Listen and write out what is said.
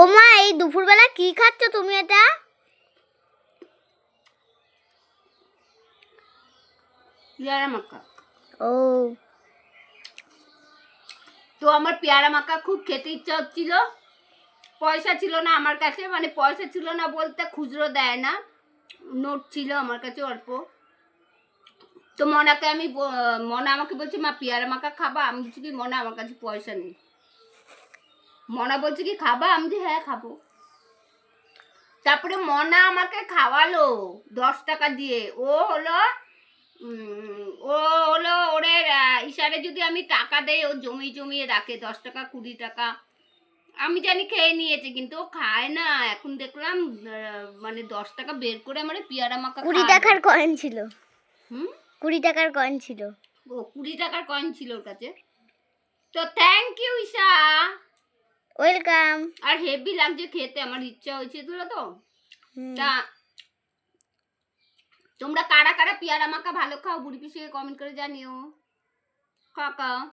ও মা, এই দুপুরবেলা কি খাচ্ছ তুমি এটা? পেয়ারা মাখা। ও, তো আমার পেয়ারা মাখা খুব খেতে ইচ্ছা হচ্ছিল, পয়সা ছিল না আমার কাছে, মানে পয়সা ছিল না বলতে খুচরো দেয় না, নোট ছিল আমার কাছে অল্প। তো মনাকে আমি মনা আমাকে বলছে মা পেয়ারা মাখা খাবা? আমি বলছি কি মনা আমার কাছে পয়সা নেই। মনা বলছে কি খাবা? আমি যে হ্যাঁ খাবো। তারপরে মনা আমাকে খাওয়ালো 10 টাকা দিয়ে। ও হলো ওরে ইশারে যদি আমি টাকা দেই ও জমিয়ে রাখে 10 টাকা 20 টাকা। আমি জানি খেয়ে নিয়েছে, কিন্তু ও খায় না। এখন দেখলাম মানে 10 টাকা বের করে আমার পেয়ারা মাখা 20 টাকার কয়েন ছিল। 20 টাকার কয়েন ছিল। ও 20 টাকার কয়েন ছিল ওর কাছে। তো থ্যাংক ইউ ঈশা, ওয়েলকাম। আর হেভি লাগছে খেতে, আমার ইচ্ছা হয়েছিল তো। তা তোমরা কারা কারা পেয়ারা মাখা ভালো খাও বুড়ি পিসিকে কমেন্ট করে জানিও। কাকা।